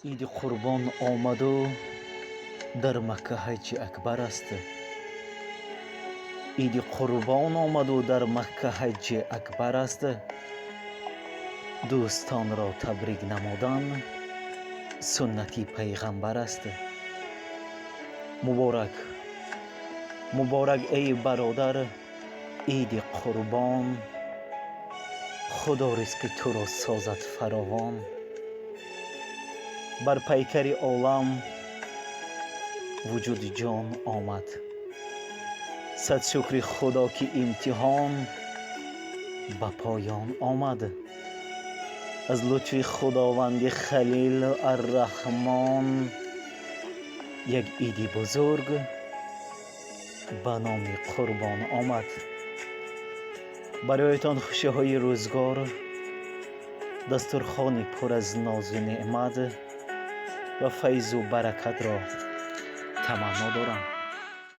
عید قربان آمد و در مکه حج اکبر است. عید قربان آمد و در مکه حج اکبر است. دوستان را تبریک نمودن سنتی پیغمبر است. مبارک مبارک ای برادر عید قربان، خدا رزق تو را سازد فراوان. بر پیکر عالم وجود جان آمد، صد شکر خدا که امتحان به پایان آمد. از لطف خداوند خلیل الرحمن یک عید بزرگ به نام قربان آمد. برایتان خوشی های روزگار، دسترخوان پر از ناز و نعمت و فیض و برکت را تمنا دارم.